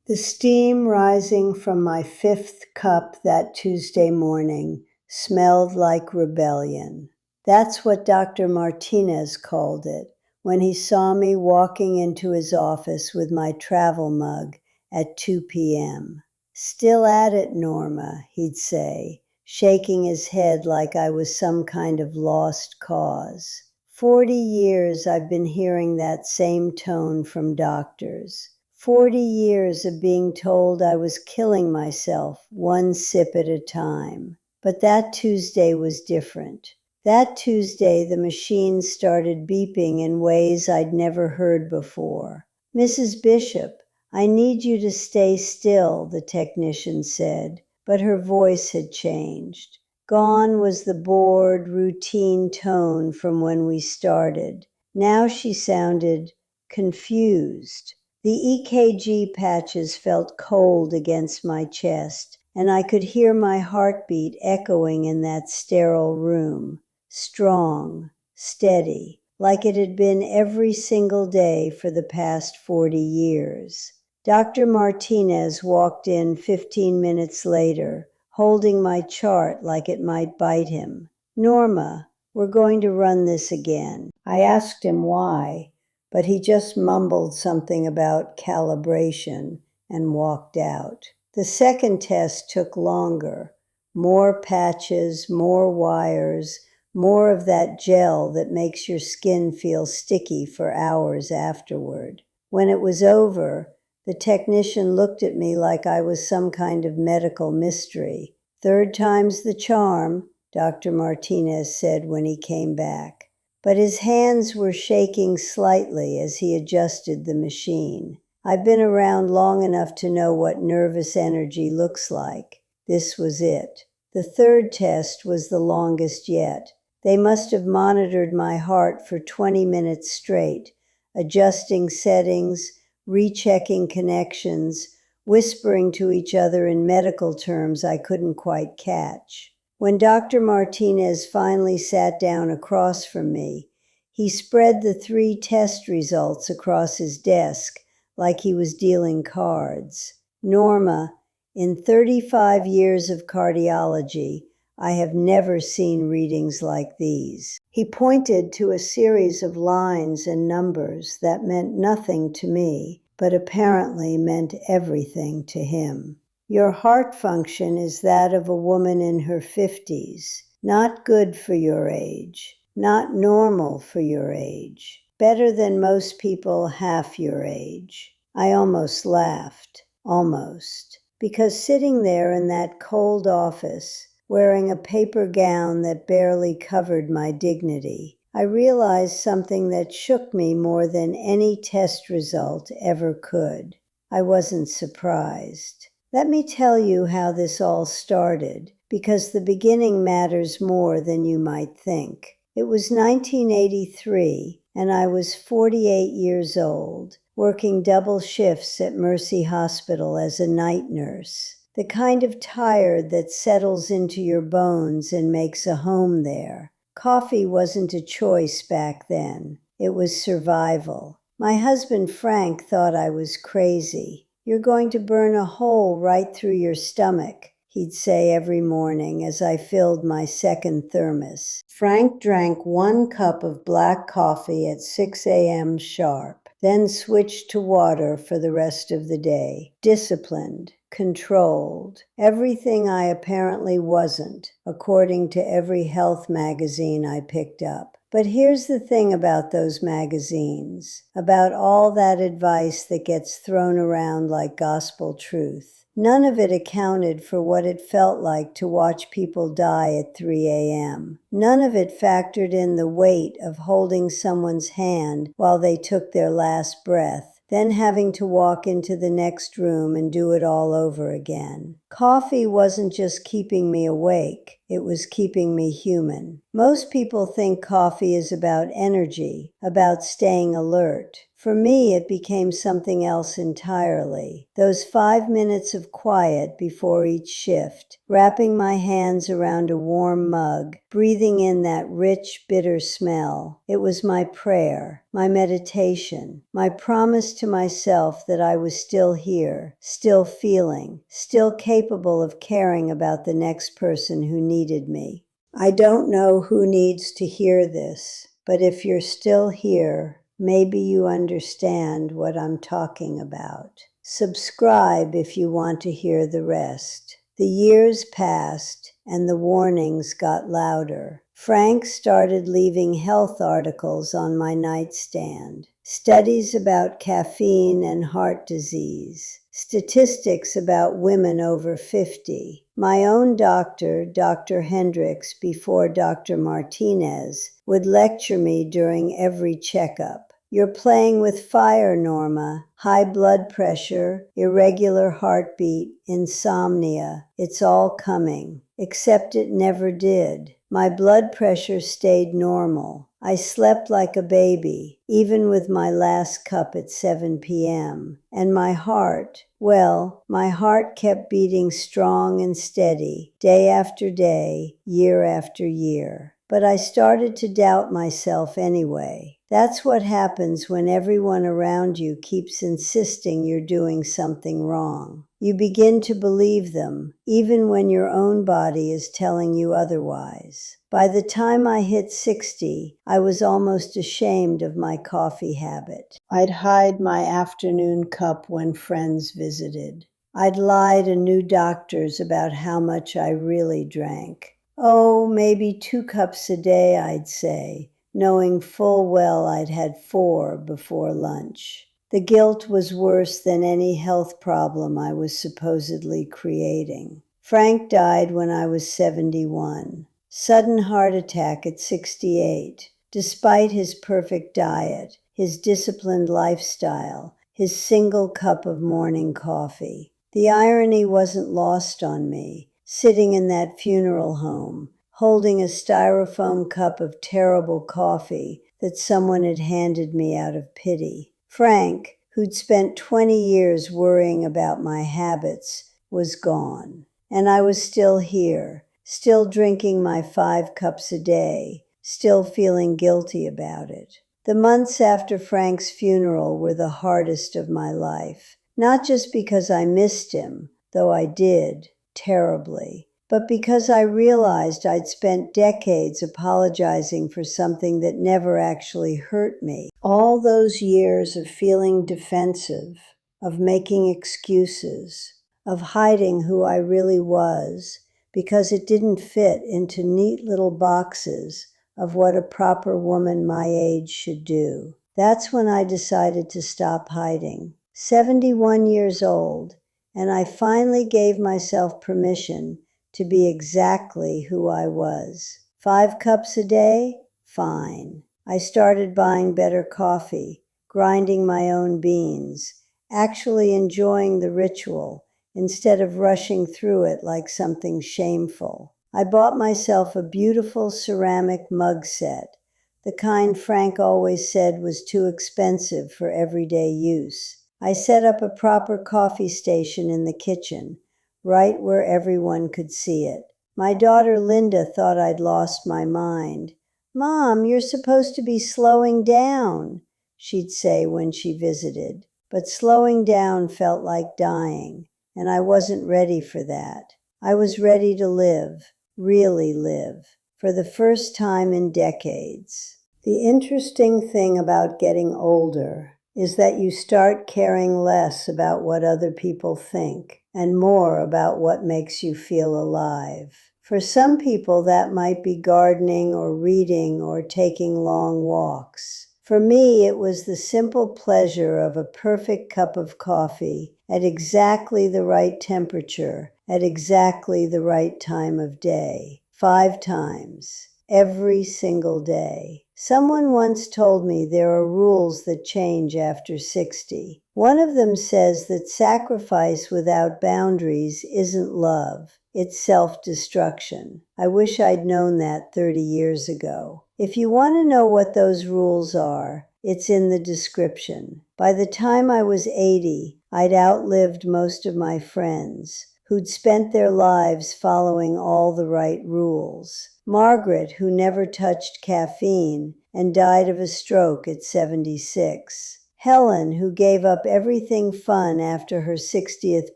The steam rising from my 5th cup that Tuesday morning smelled like rebellion. That's what Dr. Martinez called it when he saw me walking into his office with my travel mug at 2 p.m. "Still at it, Norma," he'd say, shaking his head like I was some kind of lost cause. 40 years I've been hearing that same tone from doctors. 40 years of being told I was killing myself one sip at a time. But that Tuesday was different. That Tuesday the machine started beeping in ways I'd never heard before. "Mrs. Bishop, I need you to stay still," the technician said, but her voice had changed. Gone was the bored, routine tone from when we started. Now she sounded confused. The EKG patches felt cold against my chest, and I could hear my heartbeat echoing in that sterile room. Strong, steady, like it had been every single day for the past 40 years. Dr. Martinez walked in 15 minutes later, holding my chart like it might bite him. "Norma, we're going to run this again." I asked him why, but he just mumbled something about calibration and walked out. The second test took longer. More patches, more wires, more of that gel that makes your skin feel sticky for hours afterward. When it was over, the technician looked at me like I was some kind of medical mystery. "Third time's the charm," Dr. Martinez said when he came back. But his hands were shaking slightly as he adjusted the machine. I've been around long enough to know what nervous energy looks like. This was it. The third test was the longest yet. They must have monitored my heart for 20 minutes straight, adjusting settings, rechecking connections, whispering to each other in medical terms I couldn't quite catch. When Dr. Martinez finally sat down across from me, he spread the 3 test results across his desk like he was dealing cards. "Norma, in 35 years of cardiology, I have never seen readings like these." He pointed to a series of lines and numbers that meant nothing to me, but apparently meant everything to him. "Your heart function is that of a woman in her 50s. Not good for your age. Not normal for your age. Better than most people half your age." I almost laughed. Almost. Because sitting there in that cold office, wearing a paper gown that barely covered my dignity, I realized something that shook me more than any test result ever could. I wasn't surprised. Let me tell you how this all started, because the beginning matters more than you might think. It was 1983, and I was 48 years old, working double shifts at Mercy Hospital as a night nurse. The kind of tired that settles into your bones and makes a home there. Coffee wasn't a choice back then. It was survival. My husband Frank thought I was crazy. "You're going to burn a hole right through your stomach," he'd say every morning as I filled my second thermos. Frank drank 1 cup of black coffee at 6 a.m. sharp, then switched to water for the rest of the day. Disciplined. Controlled. Everything I apparently wasn't, according to every health magazine I picked up. But here's the thing about those magazines, about all that advice that gets thrown around like gospel truth. None of it accounted for what it felt like to watch people die at 3 a.m. None of it factored in the weight of holding someone's hand while they took their last breath, then having to walk into the next room and do it all over again. Coffee wasn't just keeping me awake, it was keeping me human. Most people think coffee is about energy, about staying alert. For me, it became something else entirely. Those 5 minutes of quiet before each shift, wrapping my hands around a warm mug, breathing in that rich, bitter smell. It was my prayer, my meditation, my promise to myself that I was still here, still feeling, still capable of caring about the next person who needed me. I don't know who needs to hear this, but if you're still here, maybe you understand what I'm talking about. Subscribe if you want to hear the rest. The years passed and the warnings got louder. Frank started leaving health articles on my nightstand. Studies about caffeine and heart disease. Statistics about women over 50. My own doctor, Dr. Hendricks, before Dr. Martinez, would lecture me during every checkup. You're playing with fire, Norma. High blood pressure, irregular heartbeat, insomnia. It's all coming. Except it never did. My blood pressure stayed normal. I slept like a baby, even with my last cup at 7 p.m. And my heart, well, my heart kept beating strong and steady, day after day, year after year. But I started to doubt myself anyway. That's what happens when everyone around you keeps insisting you're doing something wrong. You begin to believe them, even when your own body is telling you otherwise. By the time I hit 60, I was almost ashamed of my coffee habit. I'd hide my afternoon cup when friends visited. I'd lie to new doctors about how much I really drank. Oh, maybe 2 cups a day, I'd say, knowing full well I'd had 4 before lunch. The guilt was worse than any health problem I was supposedly creating. Frank died when I was 71. Sudden heart attack at 68. Despite his perfect diet, his disciplined lifestyle, his single cup of morning coffee. The irony wasn't lost on me. Sitting in that funeral home, holding a styrofoam cup of terrible coffee that someone had handed me out of pity. Frank, who'd spent 20 years worrying about my habits, was gone. And I was still here, still drinking my 5 cups a day, still feeling guilty about it. The months after Frank's funeral were the hardest of my life, not just because I missed him, though I did, terribly, but because I realized I'd spent decades apologizing for something that never actually hurt me. All those years of feeling defensive, of making excuses, of hiding who I really was, because it didn't fit into neat little boxes of what a proper woman my age should do. That's when I decided to stop hiding. 71 years old, and I finally gave myself permission to be exactly who I was. 5 cups a day? Fine. I started buying better coffee, grinding my own beans, actually enjoying the ritual instead of rushing through it like something shameful. I bought myself a beautiful ceramic mug set, the kind Frank always said was too expensive for everyday use. I set up a proper coffee station in the kitchen, right where everyone could see it. My daughter Linda thought I'd lost my mind. "Mom, you're supposed to be slowing down," she'd say when she visited. But slowing down felt like dying, and I wasn't ready for that. I was ready to live, really live, for the first time in decades. The interesting thing about getting older is that you start caring less about what other people think and more about what makes you feel alive. For some people, that might be gardening or reading or taking long walks. For me, it was the simple pleasure of a perfect cup of coffee at exactly the right temperature, at exactly the right time of day. 5 times. Every single day. Someone once told me there are rules that change after 60. One of them says that sacrifice without boundaries isn't love, it's self-destruction. I wish I'd known that 30 years ago. If you want to know what those rules are, It's in the description. By the time I was 80, I'd outlived most of my friends who'd spent their lives following all the right rules. Margaret, who never touched caffeine and died of a stroke at 76. Helen, who gave up everything fun after her 60th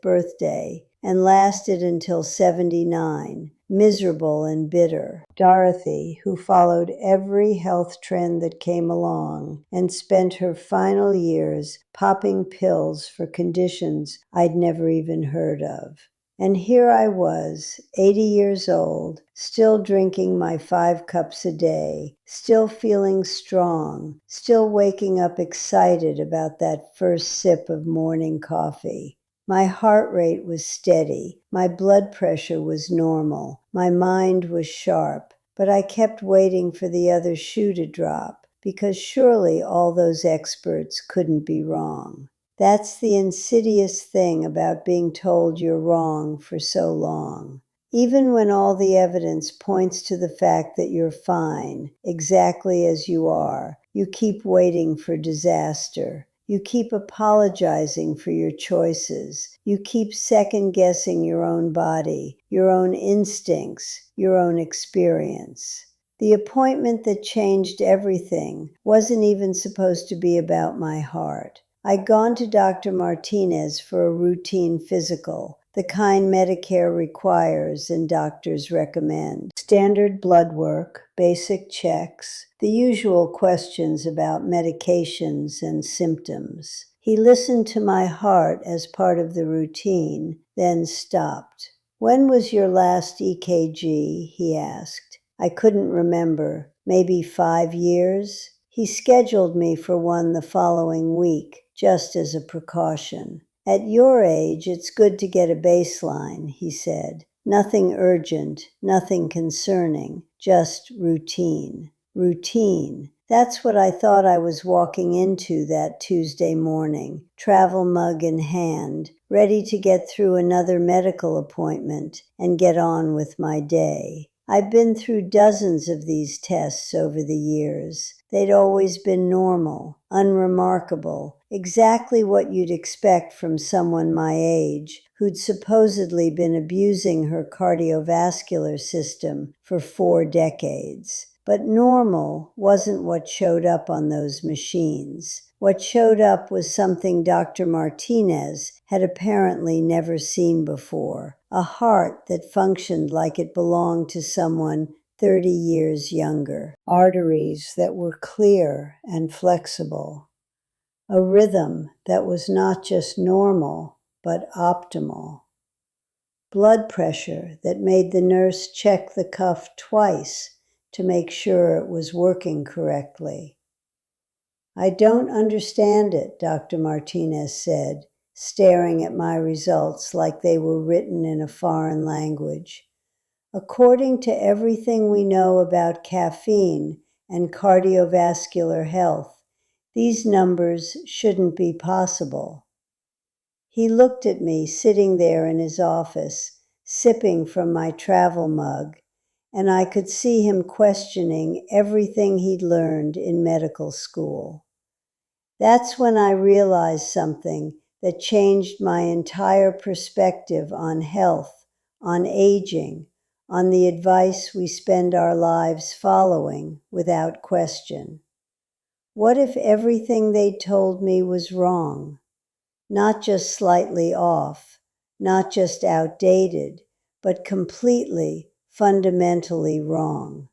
birthday and lasted until 79, miserable and bitter. Dorothy, who followed every health trend that came along and spent her final years popping pills for conditions I'd never even heard of. And here I was, 80 years old, still drinking my 5 cups a day, still feeling strong, still waking up excited about that first sip of morning coffee. My heart rate was steady, my blood pressure was normal, my mind was sharp, but I kept waiting for the other shoe to drop, because surely all those experts couldn't be wrong. That's the insidious thing about being told you're wrong for so long. Even when all the evidence points to the fact that you're fine, exactly as you are, you keep waiting for disaster. You keep apologizing for your choices. You keep second-guessing your own body, your own instincts, your own experience. The appointment that changed everything wasn't even supposed to be about my heart. I'd gone to Dr. Martinez for a routine physical, the kind Medicare requires and doctors recommend. Standard blood work, basic checks, the usual questions about medications and symptoms. He listened to my heart as part of the routine, then stopped. "When was your last EKG?" he asked. I couldn't remember. Maybe 5 years? He scheduled me for one the following week, just as a precaution. "At your age, it's good to get a baseline," he said. "Nothing urgent, nothing concerning, just routine." Routine. That's what I thought I was walking into that Tuesday morning, travel mug in hand, ready to get through another medical appointment and get on with my day. I've been through dozens of these tests over the years. They'd always been normal, unremarkable, exactly what you'd expect from someone my age who'd supposedly been abusing her cardiovascular system for 4 decades. But normal wasn't what showed up on those machines. What showed up was something Dr. Martinez had apparently never seen before, a heart that functioned like it belonged to someone 30 years younger, arteries that were clear and flexible, a rhythm that was not just normal, but optimal, blood pressure that made the nurse check the cuff twice to make sure it was working correctly. "I don't understand it," Dr. Martinez said, staring at my results like they were written in a foreign language. "According to everything we know about caffeine and cardiovascular health, these numbers shouldn't be possible." He looked at me sitting there in his office, sipping from my travel mug, and I could see him questioning everything he'd learned in medical school. That's when I realized something that changed my entire perspective on health, on aging, on the advice we spend our lives following without question. What if everything they told me was wrong? Not just slightly off, not just outdated, but completely, fundamentally wrong.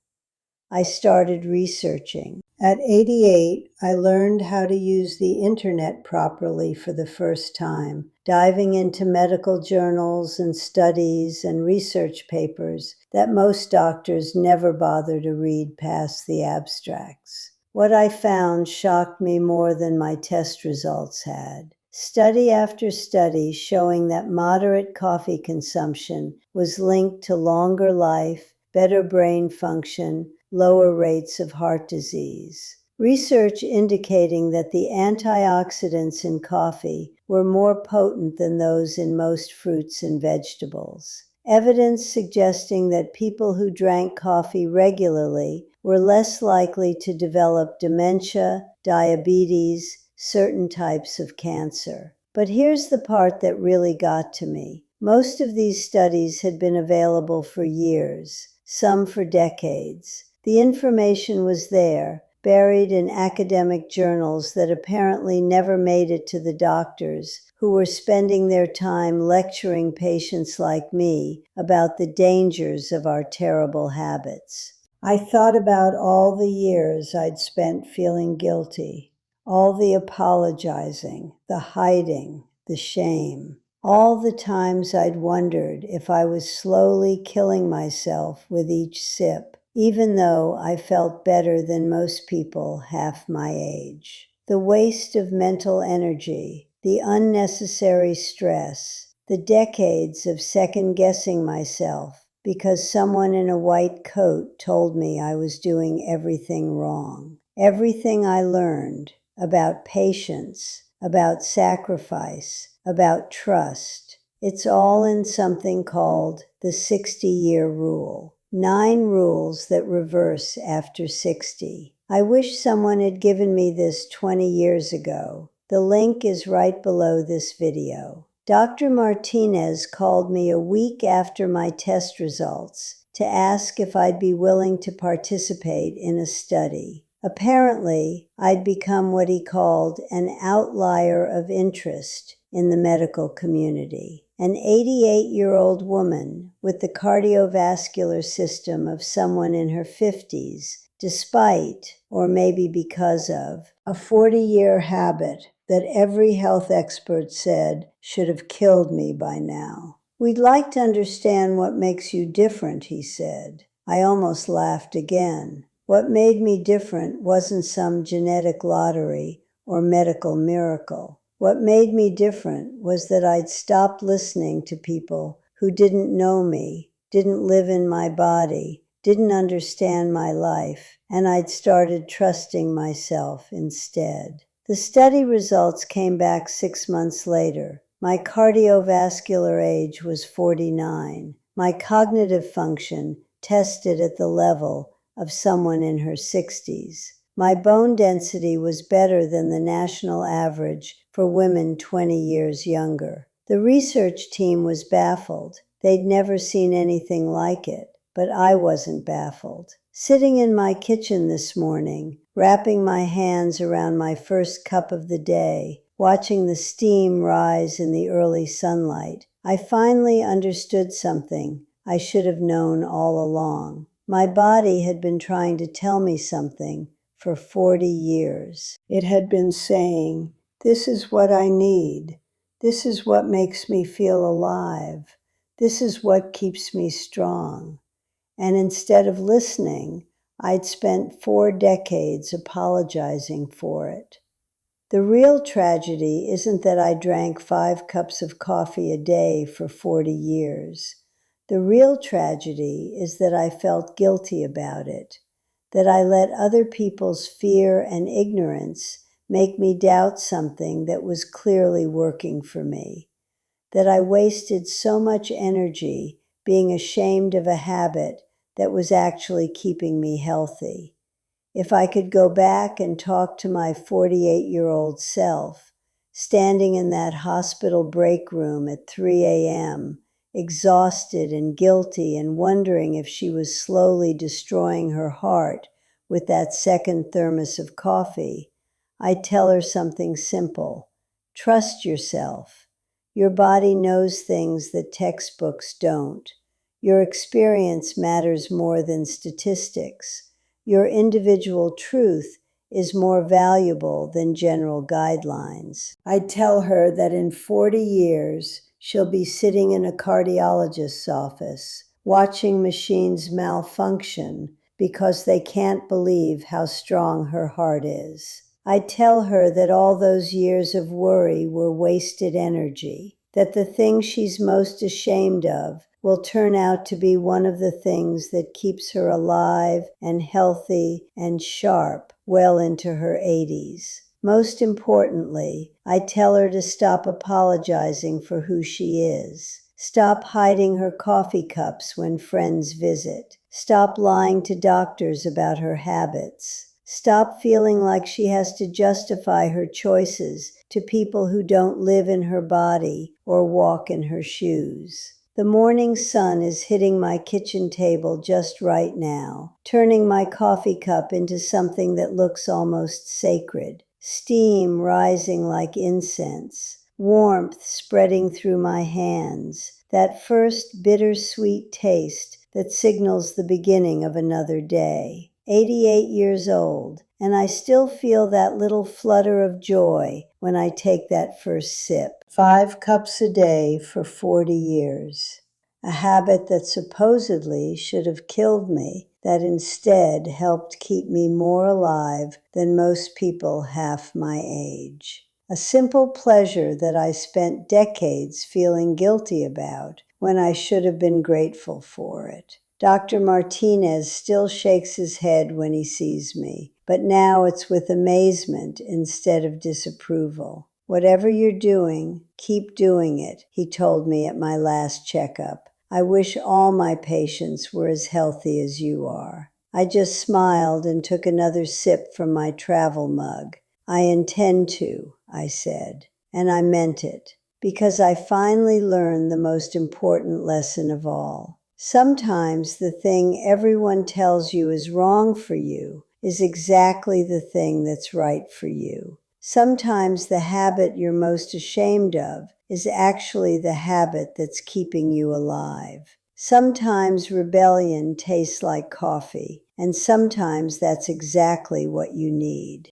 I started researching. At 88, I learned how to use the internet properly for the first time, diving into medical journals and studies and research papers that most doctors never bother to read past the abstracts. What I found shocked me more than my test results had. Study after study showing that moderate coffee consumption was linked to longer life, better brain function, lower rates of heart disease. Research indicating that the antioxidants in coffee were more potent than those in most fruits and vegetables. evidence suggesting that people who drank coffee regularly were less likely to develop dementia, diabetes, certain types of cancer. But here's the part that really got to me. Most of these studies had been available for years, some for decades. The information was there, buried in academic journals that apparently never made it to the doctors who were spending their time lecturing patients like me about the dangers of our terrible habits. I thought about all the years I'd spent feeling guilty, all the apologizing, the hiding, the shame, all the times I'd wondered if I was slowly killing myself with each sip, even though I felt better than most people half my age. The waste of mental energy, the unnecessary stress, the decades of second-guessing myself because someone in a white coat told me I was doing everything wrong. Everything I learned about patience, about sacrifice, about trust, it's all in something called the 60-year rule. 9 rules that reverse after 60. I wish someone had given me this 20 years ago. The link is right below this video. Dr. Martinez called me a week after my test results to ask if I'd be willing to participate in a study. Apparently, I'd become what he called an outlier of interest in the medical community. An 88-year-old woman with the cardiovascular system of someone in her 50s, despite, or maybe because of, a 40-year habit that every health expert said should have killed me by now. We'd like to understand what makes you different, he said. I almost laughed again. What made me different wasn't some genetic lottery or medical miracle. What made me different was that I'd stopped listening to people who didn't know me, didn't live in my body, didn't understand my life, and I'd started trusting myself instead. The study results came back 6 months later. My cardiovascular age was 49. My cognitive function tested at the level of someone in her 60s. My bone density was better than the national average for women 20 years younger. The research team was baffled. They'd never seen anything like it, but I wasn't baffled. Sitting in my kitchen this morning, wrapping my hands around my first cup of the day, watching the steam rise in the early sunlight, I finally understood something I should have known all along. My body had been trying to tell me something for 40 years. It had been saying, "This is what I need. This is what makes me feel alive. This is what keeps me strong." And instead of listening, I'd spent 4 decades apologizing for it. The real tragedy isn't that I drank 5 cups of coffee a day for 40 years. The real tragedy is that I felt guilty about it, that I let other people's fear and ignorance make me doubt something that was clearly working for me, that I wasted so much energy being ashamed of a habit that was actually keeping me healthy. If I could go back and talk to my 48-year-old self, standing in that hospital break room at 3 a.m., exhausted and guilty and wondering if she was slowly destroying her heart with that second thermos of coffee, I'd tell her something simple. Trust yourself. Your body knows things that textbooks don't. Your experience matters more than statistics. Your individual truth is more valuable than general guidelines. I'd tell her that in 40 years, she'll be sitting in a cardiologist's office, watching machines malfunction because they can't believe how strong her heart is. I'd tell her that all those years of worry were wasted energy, that the thing she's most ashamed of will turn out to be one of the things that keeps her alive and healthy and sharp well into her 80s. Most importantly, I tell her to stop apologizing for who she is. Stop hiding her coffee cups when friends visit. Stop lying to doctors about her habits. Stop feeling like she has to justify her choices to people who don't live in her body or walk in her shoes. The morning sun is hitting my kitchen table just right now, turning my coffee cup into something that looks almost sacred. Steam rising like incense, warmth spreading through my hands, that first bittersweet taste that signals the beginning of another day. 88 years old, and I still feel that little flutter of joy when I take that first sip. 5 cups a day for 40 years. A habit that supposedly should have killed me, that instead helped keep me more alive than most people half my age. A simple pleasure that I spent decades feeling guilty about when I should have been grateful for it. Dr. Martinez still shakes his head when he sees me, but now it's with amazement instead of disapproval. Whatever you're doing, keep doing it, he told me at my last checkup. I wish all my patients were as healthy as you are. I just smiled and took another sip from my travel mug. I intend to, I said, and I meant it, because I finally learned the most important lesson of all. Sometimes the thing everyone tells you is wrong for you is exactly the thing that's right for you. Sometimes the habit you're most ashamed of is actually the habit that's keeping you alive. Sometimes rebellion tastes like coffee, and sometimes that's exactly what you need.